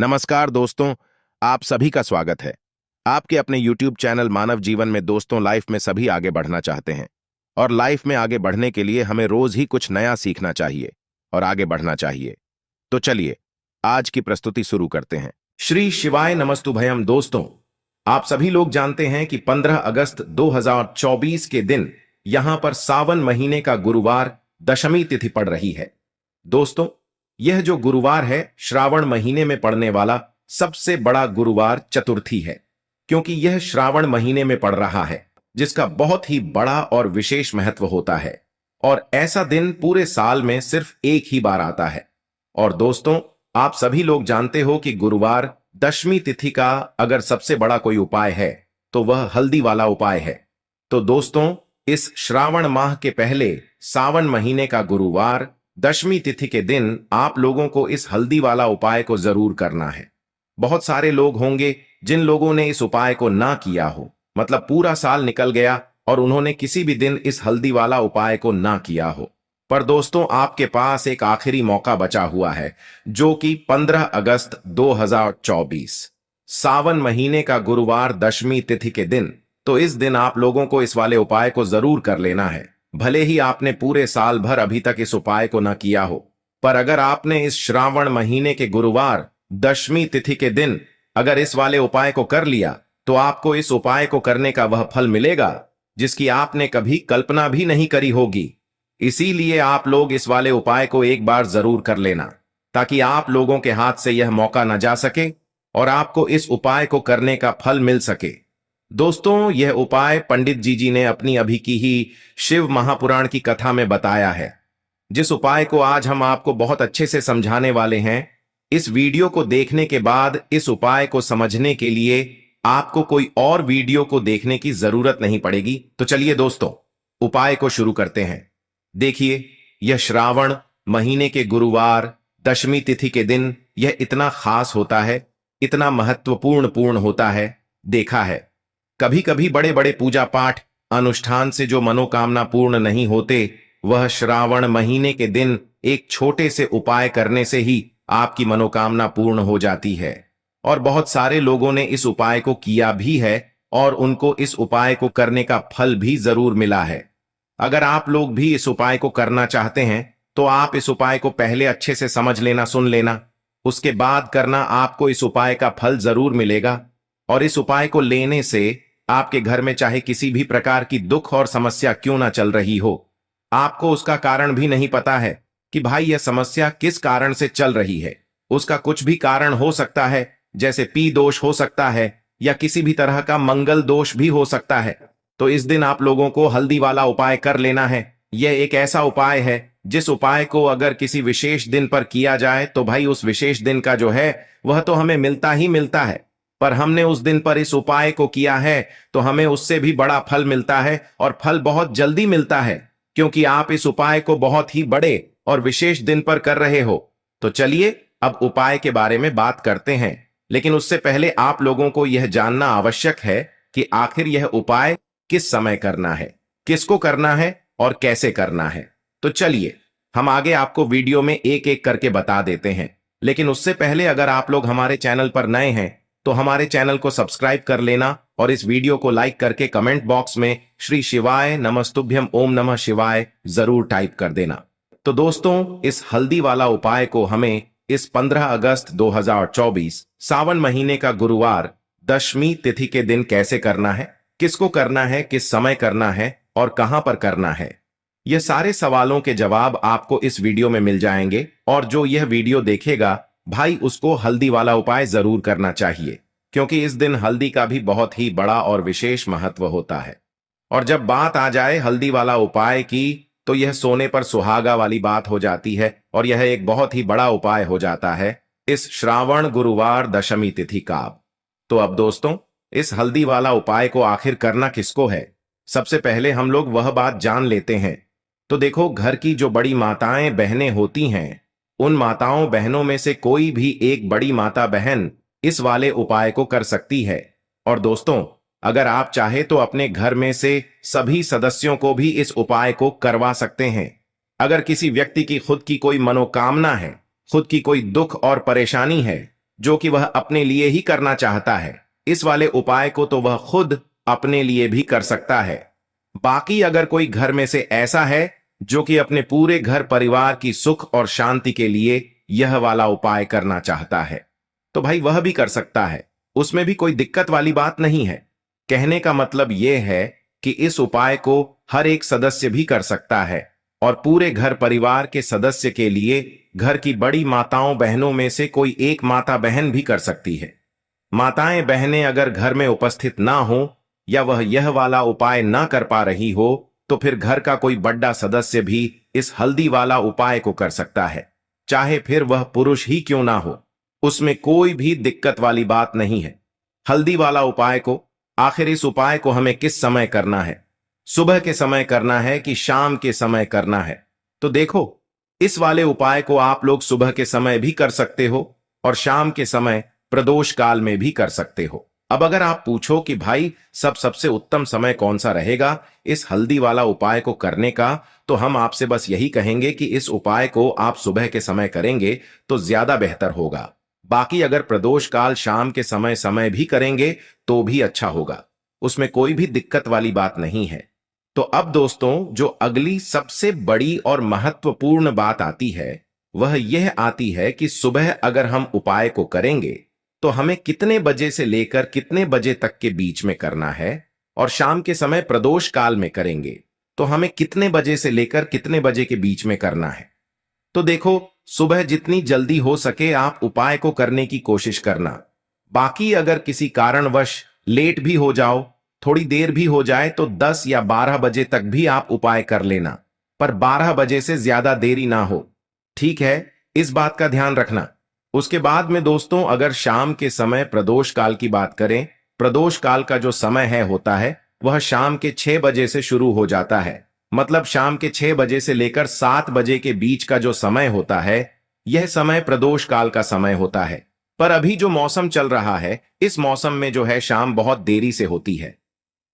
नमस्कार दोस्तों, आप सभी का स्वागत है। आपके अपने YouTube चैनल मानव जीवन में दोस्तों लाइफ में सभी आगे बढ़ना चाहते हैं और लाइफ में आगे बढ़ने के लिए हमें रोज ही कुछ नया सीखना चाहिए और आगे बढ़ना चाहिए। तो चलिए आज की प्रस्तुति शुरू करते हैं। श्री शिवाय नमस्तुभयम। दोस्तों, आप सभी लोग जानते हैं कि 15 अगस्त 2024 के दिन यहां पर सावन महीने का गुरुवार दशमी तिथि पड़ रही है। दोस्तों, यह जो गुरुवार है श्रावण महीने में पड़ने वाला सबसे बड़ा गुरुवार चतुर्थी है, क्योंकि यह श्रावण महीने में पड़ रहा है जिसका बहुत ही बड़ा और विशेष महत्व होता है और ऐसा दिन पूरे साल में सिर्फ एक ही बार आता है। और दोस्तों, आप सभी लोग जानते हो कि गुरुवार दशमी तिथि का अगर सबसे बड़ा कोई उपाय है तो वह हल्दी वाला उपाय है। तो दोस्तों, इस श्रावण माह के पहले सावन महीने का गुरुवार दशमी तिथि के दिन आप लोगों को इस हल्दी वाला उपाय को जरूर करना है। बहुत सारे लोग होंगे जिन लोगों ने इस उपाय को ना किया हो, मतलब पूरा साल निकल गया और उन्होंने किसी भी दिन इस हल्दी वाला उपाय को ना किया हो। पर दोस्तों, आपके पास एक आखिरी मौका बचा हुआ है, जो कि 15 अगस्त 2024 सावन महीने का गुरुवार दशमी तिथि के दिन। तो इस दिन आप लोगों को इस वाले उपाय को जरूर कर लेना है। भले ही आपने पूरे साल भर अभी तक इस उपाय को न किया हो, पर अगर आपने इस श्रावण महीने के गुरुवार दशमी तिथि के दिन अगर इस वाले उपाय को कर लिया तो आपको इस उपाय को करने का वह फल मिलेगा जिसकी आपने कभी कल्पना भी नहीं करी होगी। इसीलिए आप लोग इस वाले उपाय को एक बार जरूर कर लेना, ताकि आप लोगों के हाथ से यह मौका न जा सके और आपको इस उपाय को करने का फल मिल सके। दोस्तों, यह उपाय पंडित जी ने अपनी अभी की ही शिव महापुराण की कथा में बताया है, जिस उपाय को आज हम आपको बहुत अच्छे से समझाने वाले हैं। इस वीडियो को देखने के बाद इस उपाय को समझने के लिए आपको कोई और वीडियो को देखने की जरूरत नहीं पड़ेगी। तो चलिए दोस्तों, उपाय को शुरू करते हैं। देखिए, यह श्रावण महीने के गुरुवार दशमी तिथि के दिन यह इतना खास होता है, इतना महत्वपूर्ण होता है। देखा है, कभी कभी बड़े बड़े पूजा पाठ अनुष्ठान से जो मनोकामना पूर्ण नहीं होते, वह श्रावण महीने के दिन एक छोटे से उपाय करने से ही आपकी मनोकामना पूर्ण हो जाती है। और बहुत सारे लोगों ने इस उपाय को किया भी है और उनको इस उपाय को करने का फल भी जरूर मिला है। अगर आप लोग भी इस उपाय को करना चाहते हैं तो आप इस उपाय को पहले अच्छे से समझ लेना, सुन लेना, उसके बाद करना। आपको इस उपाय का फल जरूर मिलेगा और इस उपाय को लेने से आपके घर में चाहे किसी भी प्रकार की दुख और समस्या क्यों ना चल रही हो, आपको उसका कारण भी नहीं पता है कि भाई यह समस्या किस कारण से चल रही है। उसका कुछ भी कारण हो सकता है, जैसे पी दोष हो सकता है या किसी भी तरह का मंगल दोष भी हो सकता है। तो इस दिन आप लोगों को हल्दी वाला उपाय कर लेना है। यह एक ऐसा उपाय है जिस उपाय को अगर किसी विशेष दिन पर किया जाए तो भाई उस विशेष दिन का जो है वह तो हमें मिलता ही मिलता है, पर हमने उस दिन पर इस उपाय को किया है तो हमें उससे भी बड़ा फल मिलता है और फल बहुत जल्दी मिलता है, क्योंकि आप इस उपाय को बहुत ही बड़े और विशेष दिन पर कर रहे हो। तो चलिए अब उपाय के बारे में बात करते हैं, लेकिन उससे पहले आप लोगों को यह जानना आवश्यक है कि आखिर यह उपाय किस समय करना है, किसको करना है और कैसे करना है। तो चलिए हम आगे आपको वीडियो में एक एक करके बता देते हैं, लेकिन उससे पहले अगर आप लोग हमारे चैनल पर नए हैं तो हमारे चैनल को सब्सक्राइब कर लेना और इस वीडियो को लाइक करके कमेंट बॉक्स में श्री शिवाय नमस्तुभ्यम ओम नमः शिवाय जरूर टाइप कर देना। तो दोस्तों, इस हल्दी वाला उपाय को हमें इस 15 अगस्त 2024 सावन महीने का गुरुवार दशमी तिथि के दिन कैसे करना है, किसको करना है, किस समय करना है और कहां पर करना है, यह सारे सवालों के जवाब आपको इस वीडियो में मिल जाएंगे। और जो यह वीडियो देखेगा भाई उसको हल्दी वाला उपाय जरूर करना चाहिए, क्योंकि इस दिन हल्दी का भी बहुत ही बड़ा और विशेष महत्व होता है। और जब बात आ जाए हल्दी वाला उपाय की तो यह सोने पर सुहागा वाली बात हो जाती है और यह एक बहुत ही बड़ा उपाय हो जाता है इस श्रावण गुरुवार दशमी तिथि का। तो अब दोस्तों, इस हल्दी वाला उपाय को आखिर करना किसको है, सबसे पहले हम लोग वह बात जान लेते हैं। तो देखो, घर की जो बड़ी माताएं बहनें होती हैं, उन माताओं बहनों में से कोई भी एक बड़ी माता बहन इस वाले उपाय को कर सकती है। और दोस्तों, अगर आप चाहे तो अपने घर में से सभी सदस्यों को भी इस उपाय को करवा सकते हैं। अगर किसी व्यक्ति की खुद की कोई मनोकामना है, खुद की कोई दुख और परेशानी है, जो कि वह अपने लिए ही करना चाहता है, इस वाले उपाय को तो वह खुद अपने लिए भी कर सकता है। बाकी अगर कोई घर में से ऐसा है जो कि अपने पूरे घर परिवार की सुख और शांति के लिए यह वाला उपाय करना चाहता है, तो भाई वह भी कर सकता है, उसमें भी कोई दिक्कत वाली बात नहीं है। कहने का मतलब यह है कि इस उपाय को हर एक सदस्य भी कर सकता है और पूरे घर परिवार के सदस्य के लिए घर की बड़ी माताओं बहनों में से कोई एक माता बहन भी कर सकती है। माताएं बहनें अगर घर में उपस्थित ना हो या वह यह वाला उपाय ना कर पा रही हो, तो फिर घर का कोई बड़ा सदस्य भी इस हल्दी वाला उपाय को कर सकता है, चाहे फिर वह पुरुष ही क्यों ना हो, उसमें कोई भी दिक्कत वाली बात नहीं है। हल्दी वाला उपाय को, आखिर इस उपाय को हमें किस समय करना है, सुबह के समय करना है कि शाम के समय करना है? तो देखो, इस वाले उपाय को आप लोग सुबह के समय भी कर सकते हो और शाम के समय प्रदोष काल में भी कर सकते हो। अब अगर आप पूछो कि भाई सबसे उत्तम समय कौन सा रहेगा इस हल्दी वाला उपाय को करने का, तो हम आपसे बस यही कहेंगे कि इस उपाय को आप सुबह के समय करेंगे तो ज्यादा बेहतर होगा। बाकी अगर प्रदोष काल शाम के समय समय भी करेंगे तो भी अच्छा होगा, उसमें कोई भी दिक्कत वाली बात नहीं है। तो अब दोस्तों, जो अगली सबसे बड़ी और महत्वपूर्ण बात आती है वह यह आती है कि सुबह अगर हम उपाय को करेंगे तो हमें कितने बजे से लेकर कितने बजे तक के बीच में करना है, और शाम के समय प्रदोष काल में करेंगे तो हमें कितने बजे से लेकर कितने बजे के बीच में करना है। तो देखो, सुबह जितनी जल्दी हो सके आप उपाय को करने की कोशिश करना। बाकी अगर किसी कारणवश लेट भी हो जाओ, थोड़ी देर भी हो जाए, तो 10 या 12 बजे तक भी आप उपाय कर लेना, पर 12 बजे से ज्यादा देरी ना हो, ठीक है? इस बात का ध्यान रखना। उसके बाद में दोस्तों, अगर शाम के समय प्रदोष काल की बात करें, प्रदोष काल का जो समय है होता है वह शाम के 6 बजे से शुरू हो जाता है। मतलब शाम के 6 बजे से लेकर 7 बजे के बीच का जो समय होता है, यह समय प्रदोष काल का समय होता है। पर अभी जो मौसम चल रहा है, इस मौसम में जो है शाम बहुत देरी से होती है,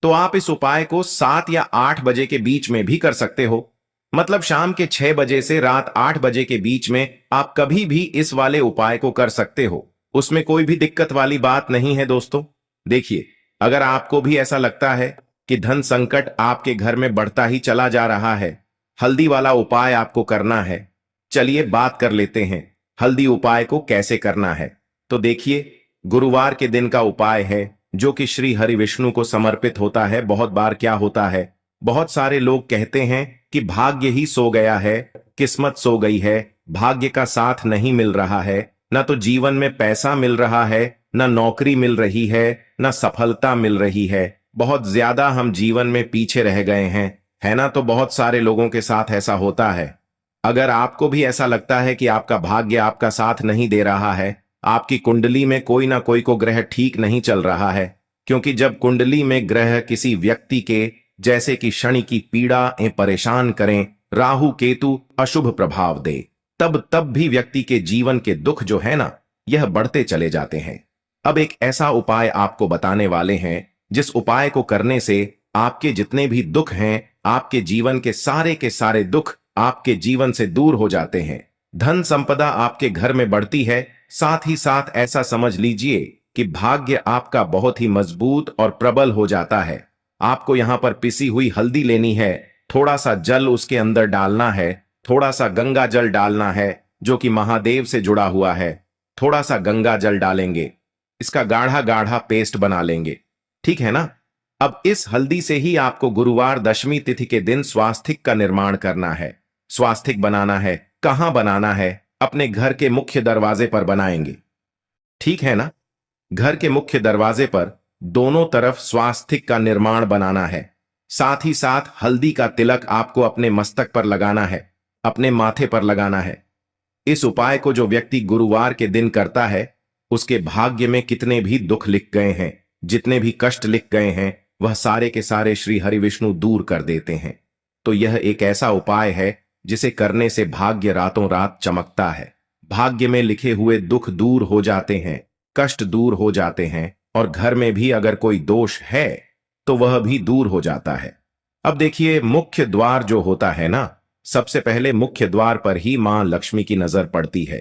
तो आप इस उपाय को 7 या 8 बजे के बीच में भी कर सकते हो। मतलब शाम के 6 बजे से रात 8 बजे के बीच में आप कभी भी इस वाले उपाय को कर सकते हो, उसमें कोई भी दिक्कत वाली बात नहीं है दोस्तों। देखिए, अगर आपको भी ऐसा लगता है कि धन संकट आपके घर में बढ़ता ही चला जा रहा है, हल्दी वाला उपाय आपको करना है, चलिए बात कर लेते हैं हल्दी उपाय को कैसे करना है। तो देखिए, गुरुवार के दिन का उपाय है जो कि श्री हरि विष्णु को समर्पित होता है। बहुत बार क्या होता है, बहुत सारे लोग कहते हैं कि भाग्य ही सो गया है, किस्मत सो गई है, भाग्य का साथ नहीं मिल रहा है, न तो जीवन में पैसा मिल रहा है, न नौकरी मिल रही है, न सफलता मिल रही है, बहुत ज्यादा हम जीवन में पीछे रह गए हैं, है ना? तो बहुत सारे लोगों के साथ ऐसा होता है। अगर आपको भी ऐसा लगता है कि आपका भाग्य आपका साथ नहीं दे रहा है, आपकी कुंडली में कोई ना कोई को ग्रह ठीक नहीं चल रहा है, क्योंकि जब कुंडली में ग्रह किसी व्यक्ति के जैसे कि शनि की पीड़ा परेशान करें, राहु केतु अशुभ प्रभाव दे, तब भी व्यक्ति के जीवन के दुख जो है ना, यह बढ़ते चले जाते हैं। अब एक ऐसा उपाय आपको बताने वाले हैं जिस उपाय को करने से आपके जितने भी दुख हैं, आपके जीवन के सारे दुख आपके जीवन से दूर हो जाते हैं, धन संपदा आपके घर में बढ़ती है, साथ ही साथ ऐसा समझ लीजिए कि भाग्य आपका बहुत ही मजबूत और प्रबल हो जाता है। आपको यहां पर पिसी हुई हल्दी लेनी है, थोड़ा सा जल उसके अंदर डालना है, थोड़ा सा गंगा जल डालना है जो कि महादेव से जुड़ा हुआ है, थोड़ा सा गंगा जल डालेंगे, इसका गाढ़ा गाढ़ा पेस्ट बना लेंगे, ठीक है ना? अब इस हल्दी से ही आपको गुरुवार दशमी तिथि के दिन स्वास्तिक का निर्माण करना है। स्वास्तिक बनाना है, कहां बनाना है? अपने घर के मुख्य दरवाजे पर बनाएंगे, ठीक है ना? घर के मुख्य दरवाजे पर दोनों तरफ स्वास्तिक का निर्माण बनाना है। साथ ही साथ हल्दी का तिलक आपको अपने मस्तक पर लगाना है, अपने माथे पर लगाना है। इस उपाय को जो व्यक्ति गुरुवार के दिन करता है, उसके भाग्य में कितने भी दुख लिख गए हैं, जितने भी कष्ट लिख गए हैं, वह सारे के सारे श्री हरि विष्णु दूर कर देते हैं। तो यह एक ऐसा उपाय है जिसे करने से भाग्य रातों रात चमकता है। भाग्य में लिखे हुए दुख दूर हो जाते हैं, कष्ट दूर हो जाते हैं, और घर में भी अगर कोई दोष है तो वह भी दूर हो जाता है। अब देखिए, मुख्य द्वार जो होता है ना, सबसे पहले मुख्य द्वार पर ही मां लक्ष्मी की नजर पड़ती है।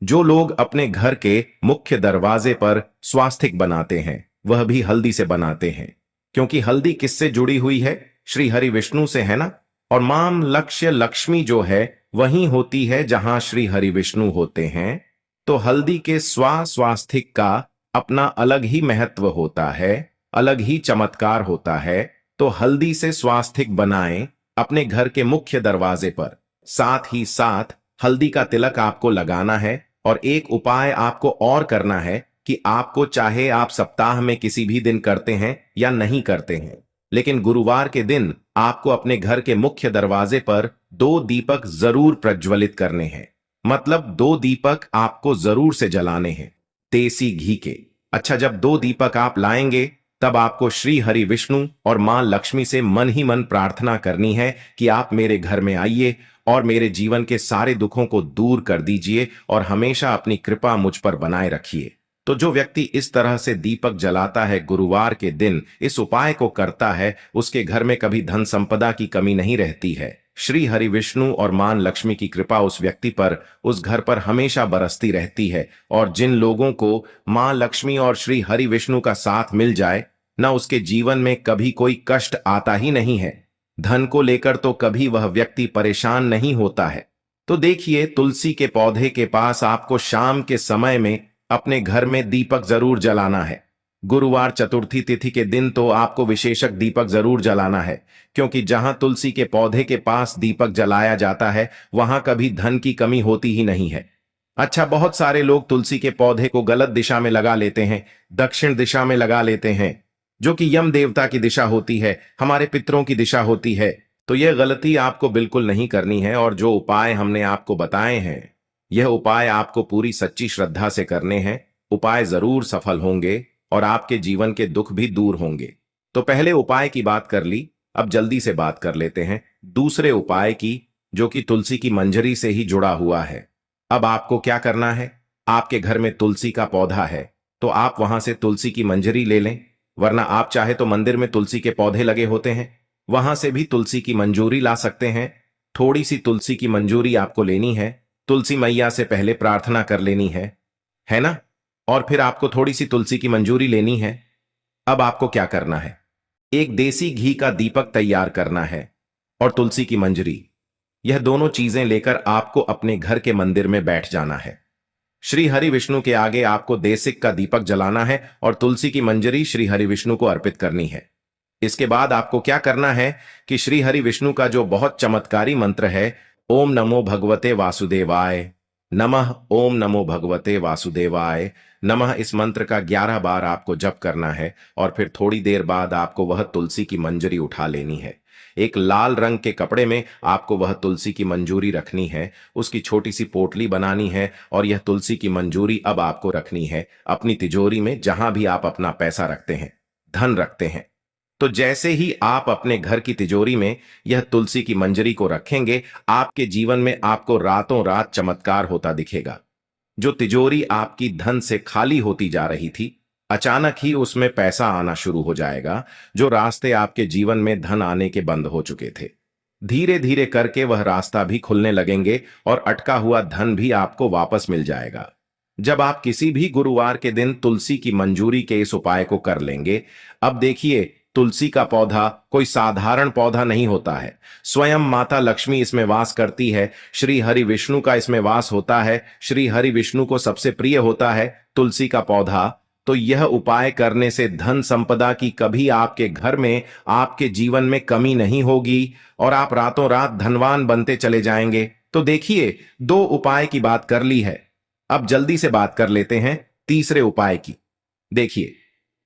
जो लोग अपने घर के मुख्य दरवाजे पर स्वास्तिक बनाते हैं वह भी हल्दी से बनाते हैं, क्योंकि हल्दी किससे जुड़ी हुई है? श्री हरि विष्णु से, है ना। और माम लक्ष्य लक्ष्मी जो है वही होती है जहां श्री हरि विष्णु होते हैं। तो हल्दी के स्वास्तिक का अपना अलग ही महत्व होता है, अलग ही चमत्कार होता है। तो हल्दी से स्वास्तिक बनाएं अपने घर के मुख्य दरवाजे पर। साथ ही साथ हल्दी का तिलक आपको लगाना है। और एक उपाय आपको और करना है कि आपको, चाहे आप सप्ताह में किसी भी दिन करते हैं या नहीं करते हैं, लेकिन गुरुवार के दिन आपको अपने घर के मुख्य दरवाजे पर 2 दीपक जरूर प्रज्वलित करने हैं। मतलब 2 दीपक आपको जरूर से जलाने हैं, देसी घी के। अच्छा, जब 2 दीपक आप लाएंगे तब आपको श्री हरि विष्णु और मां लक्ष्मी से मन ही मन प्रार्थना करनी है कि आप मेरे घर में आइए और मेरे जीवन के सारे दुखों को दूर कर दीजिए और हमेशा अपनी कृपा मुझ पर बनाए रखिए। तो जो व्यक्ति इस तरह से दीपक जलाता है, गुरुवार के दिन इस उपाय को करता है, उसके घर में कभी धन संपदा की कमी नहीं रहती है। श्री हरि विष्णु और मां लक्ष्मी की कृपा उस व्यक्ति पर, उस घर पर हमेशा बरसती रहती है। और जिन लोगों को मां लक्ष्मी और श्री हरि विष्णु का साथ मिल जाए, न उसके जीवन में कभी कोई कष्ट आता ही नहीं है। धन को लेकर तो कभी वह व्यक्ति परेशान नहीं होता है। तो देखिए, तुलसी के पौधे के पास आपको शाम के समय में अपने घर में दीपक जरूर जलाना है। गुरुवार चतुर्थी तिथि के दिन तो आपको विशेषक दीपक जरूर जलाना है, क्योंकि जहां तुलसी के पौधे के पास दीपक जलाया जाता है वहां कभी धन की कमी होती ही नहीं है। अच्छा, बहुत सारे लोग तुलसी के पौधे को गलत दिशा में लगा लेते हैं, दक्षिण दिशा में लगा लेते हैं, जो कि यम देवता की दिशा होती है, हमारे पितरों की दिशा होती है। तो यह गलती आपको बिल्कुल नहीं करनी है। और जो उपाय हमने आपको बताए हैं, यह उपाय आपको पूरी सच्ची श्रद्धा से करने हैं। उपाय जरूर सफल होंगे और आपके जीवन के दुख भी दूर होंगे। तो पहले उपाय की बात कर ली, अब जल्दी से बात कर लेते हैं दूसरे उपाय की, जो कि तुलसी की मंजरी से ही जुड़ा हुआ है। अब आपको क्या करना है? आपके घर में तुलसी का पौधा है तो आप वहां से तुलसी की मंजरी ले लें, वरना आप चाहे तो मंदिर में तुलसी के पौधे लगे होते हैं, वहां से भी तुलसी की मंजूरी ला सकते हैं। थोड़ी सी तुलसी की मंजूरी आपको लेनी है, तुलसी मैया से पहले प्रार्थना कर लेनी है ना। और फिर आपको थोड़ी सी तुलसी की मंजूरी लेनी है। अब आपको क्या करना है? एक देसी घी का दीपक तैयार करना है और तुलसी की मंजरी, यह दोनों चीजें लेकर आपको अपने घर के मंदिर में बैठ जाना है। श्री हरि विष्णु के आगे आपको देसिक का दीपक जलाना है और तुलसी की मंजरी श्री हरि विष्णु को अर्पित करनी है। इसके बाद आपको क्या करना है कि श्री हरि विष्णु का जो बहुत चमत्कारी मंत्र है, ओम नमो भगवते वासुदेवाय नमः, ओम नमो भगवते वासुदेवाय नमः, इस मंत्र का 11 बार आपको जप करना है। और फिर थोड़ी देर बाद आपको वह तुलसी की मंजरी उठा लेनी है। एक लाल रंग के कपड़े में आपको वह तुलसी की मंजूरी रखनी है, उसकी छोटी सी पोटली बनानी है और यह तुलसी की मंजूरी अब आपको रखनी है अपनी तिजोरी में, जहां भी आप अपना पैसा रखते हैं, धन रखते हैं। तो जैसे ही आप अपने घर की तिजोरी में यह तुलसी की मंजरी को रखेंगे, आपके जीवन में आपको रातों रात चमत्कार होता दिखेगा। जो तिजोरी आपकी धन से खाली होती जा रही थी, अचानक ही उसमें पैसा आना शुरू हो जाएगा। जो रास्ते आपके जीवन में धन आने के बंद हो चुके थे, धीरे धीरे करके वह रास्ता भी खुलने लगेंगे और अटका हुआ धन भी आपको वापस मिल जाएगा। जब आप किसी भी गुरुवार के दिन तुलसी की मंजूरी के इस उपाय को कर लेंगे। अब देखिए, तुलसी का पौधा कोई साधारण पौधा नहीं होता है, स्वयं माता लक्ष्मी इसमें वास करती है, श्री हरि विष्णु का इसमें वास होता है, श्री हरि विष्णु को सबसे प्रिय होता है तुलसी का पौधा। तो यह उपाय करने से धन संपदा की कभी आपके घर में, आपके जीवन में कमी नहीं होगी और आप रातों रात धनवान बनते चले जाएंगे। तो देखिए, 2 उपाय की बात कर ली है, अब जल्दी से बात कर लेते हैं तीसरे उपाय की। देखिए,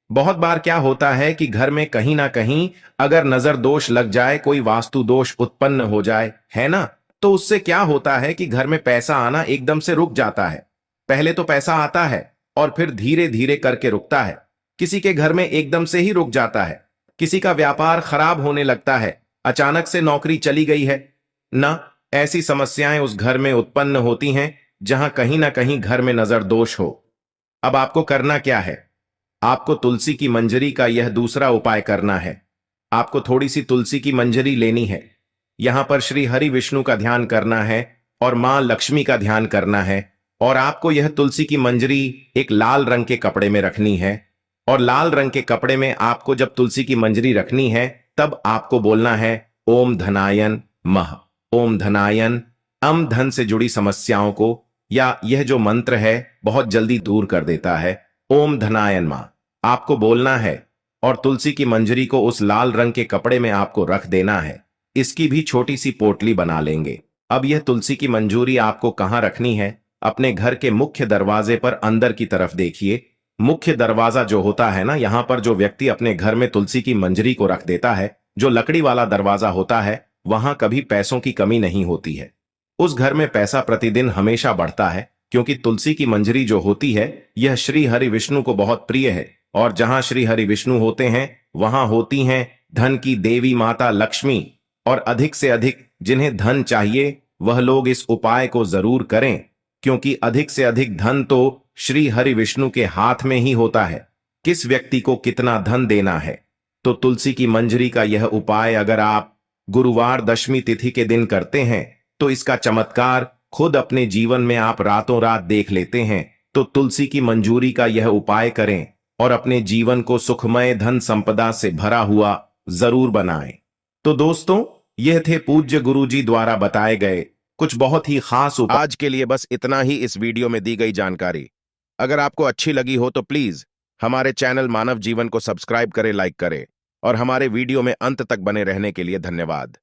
बहुत बार क्या होता है कि घर में कहीं ना कहीं अगर नजर दोष लग जाए, कोई वास्तु दोष उत्पन्न हो जाए, है ना, तो उससे क्या होता है कि घर में पैसा आना एकदम से रुक जाता है। पहले तो पैसा आता है और फिर धीरे धीरे करके रुकता है। किसी के घर में एकदम से ही रुक जाता है, किसी का व्यापार खराब होने लगता है, अचानक से नौकरी चली गई है ना। ऐसी समस्याएं उस घर में उत्पन्न होती हैं जहां कहीं ना कहीं घर में नजर दोष हो। अब आपको करना क्या है? आपको तुलसी की मंजरी का यह दूसरा उपाय करना है। आपको थोड़ी सी तुलसी की मंजरी लेनी है, यहां पर श्री हरि विष्णु का ध्यान करना है और मां लक्ष्मी का ध्यान करना है और आपको यह तुलसी की मंजरी एक लाल रंग के कपड़े में रखनी है। और लाल रंग के कपड़े में आपको जब तुलसी की मंजरी रखनी है तब आपको बोलना है ओम धनायन मह। ओम धनायन धन से जुड़ी समस्याओं को या यह जो मंत्र है बहुत जल्दी दूर कर देता है। ओम धनायन मह आपको बोलना है और तुलसी की मंजरी को उस लाल रंग के कपड़े में आपको रख देना है। इसकी भी छोटी सी पोटली बना लेंगे। अब यह तुलसी की मंजूरी आपको कहाँ रखनी है? अपने घर के मुख्य दरवाजे पर अंदर की तरफ देखिए। मुख्य दरवाजा जो होता है ना, यहाँ पर जो व्यक्ति अपने घर में तुलसी की मंजरी को रख देता है, जो लकड़ी वाला दरवाजा होता है, वहां कभी पैसों की कमी नहीं होती है। उस घर में पैसा प्रतिदिन हमेशा बढ़ता है, क्योंकि तुलसी की मंजरी जो होती है यह श्री हरि विष्णु को बहुत प्रिय है। और जहां श्री हरि विष्णु होते हैं वहां होती हैं धन की देवी माता लक्ष्मी। और अधिक से अधिक जिन्हें धन चाहिए वह लोग इस उपाय को जरूर करें, क्योंकि अधिक से अधिक धन तो श्री हरि विष्णु के हाथ में ही होता है। किस व्यक्ति को कितना धन देना है। तो तुलसी की मंजरी का यह उपाय अगर आप गुरुवार दशमी तिथि के दिन करते हैं तो इसका चमत्कार खुद अपने जीवन में आप रातों रात देख लेते हैं। तो तुलसी की मंजूरी का यह उपाय करें और अपने जीवन को सुखमय धन संपदा से भरा हुआ जरूर बनाएं। तो दोस्तों, यह थे पूज्य गुरुजी द्वारा बताए गए कुछ बहुत ही खास उपाय। आज के लिए बस इतना ही इस वीडियो में दी गई जानकारी। अगर आपको अच्छी लगी हो तो प्लीज हमारे चैनल मानव जीवन को सब्सक्राइब करें, लाइक करें और हमारे वीडियो में अंत तक बने रहने के लिए धन्यवाद।